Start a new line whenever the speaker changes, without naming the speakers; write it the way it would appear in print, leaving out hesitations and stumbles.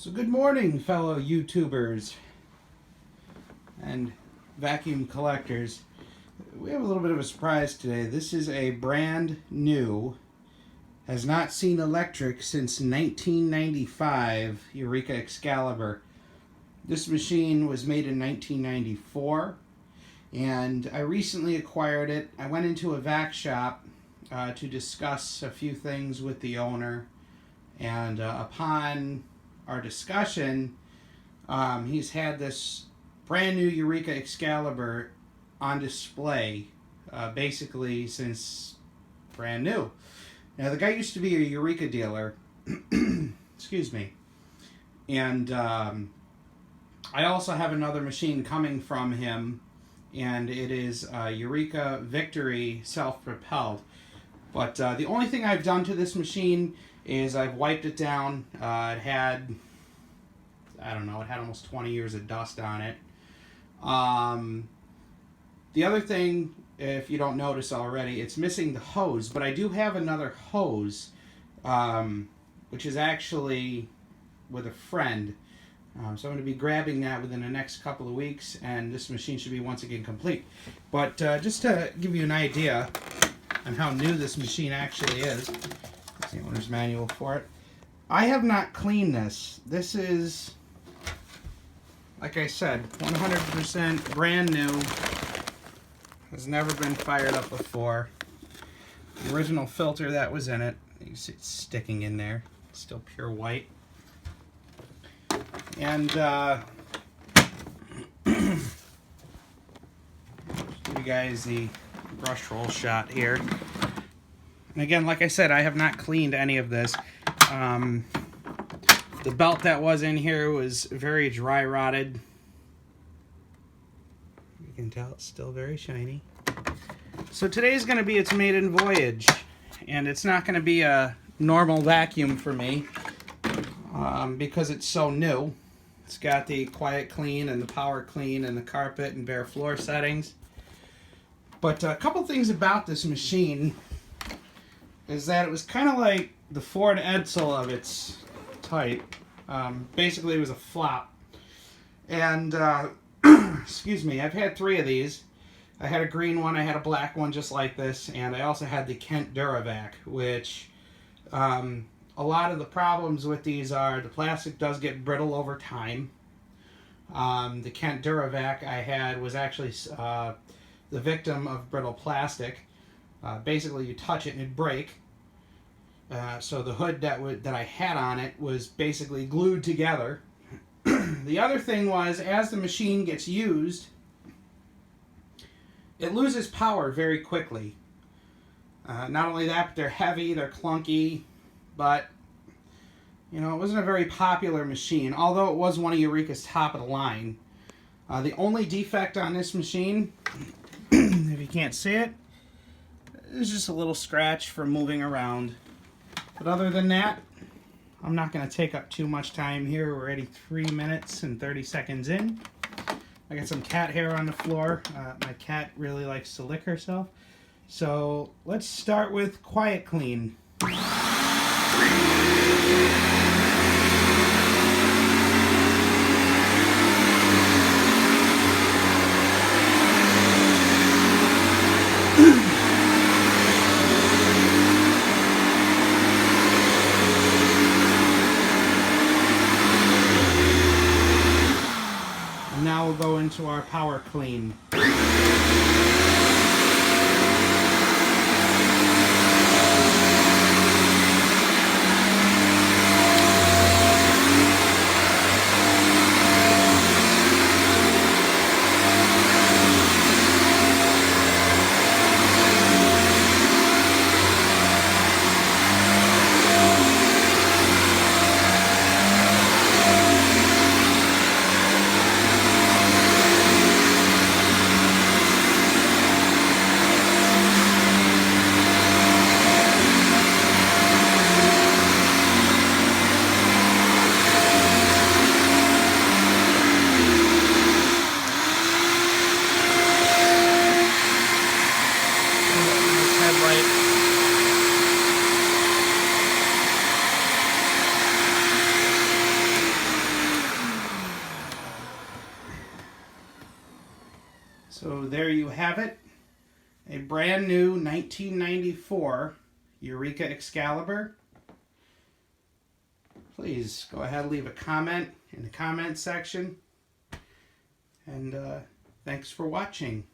So good morning, fellow YouTubers and vacuum collectors. We have a little bit of a surprise today. This is a brand new, has not seen electric since 1995 Eureka Excalibur. This machine was made in 1994 and I recently acquired it. I went into a vac shop to discuss a few things with the owner, and upon our discussion, he's had this brand new Eureka Excalibur on display basically since brand new. Now the guy used to be a Eureka dealer, excuse me, and I also have another machine coming from him, and it is Eureka Victory self-propelled. But the only thing I've done to this machine is I've wiped it down. It had, I don't know, it had almost 20 years of dust on it. The other thing, if you don't notice already, it's missing the hose, but I do have another hose, which is actually with a friend. So I'm going to be grabbing that within the next couple of weeks, and this machine should be once again complete. But just to give you an idea on how new this machine actually is, the owner's manual for it. I have not cleaned this. This is, like I said, 100% brand new. Has never been fired up before. The original filter that was in it, you see it's sticking in there. It's still pure white. And give you guys the brush roll shot here. And again, like I said, I have not cleaned any of this. The belt that was in here was very dry rotted. You can tell it's still very shiny. So today's going to be its maiden voyage, and it's not going to be a normal vacuum for me because it's so new. It's got the quiet clean and the power clean and the carpet and bare floor settings. But a couple things about this machine is that it was kind of like the Ford Edsel of its type. Basically, it was a flop. And, excuse me, I've had 3 of these. I had a green one, I had a black one just like this, and I also had the Kent Duravac, which a lot of the problems with these are the plastic does get brittle over time. The Kent Duravac I had was actually the victim of brittle plastic. Basically, you touch it and it'd break. So the hood that I had on it was basically glued together. The other thing was, as the machine gets used, it loses power very quickly. Not only that, but they're heavy, they're clunky, but you know, it wasn't a very popular machine, although it was one of Eureka's top of the line. The only defect on this machine, if you can't see it, is just a little scratch from moving around. But other than that, I'm not going to take up too much time here. We're already 3 minutes and 30 seconds in. I got some cat hair on the floor. My cat really likes to lick herself. So let's start with quiet clean. Now we'll go into our power clean. So there you have it. A brand new 1994 Eureka Excalibur. Please go ahead and leave a comment in the comment section. And thanks for watching.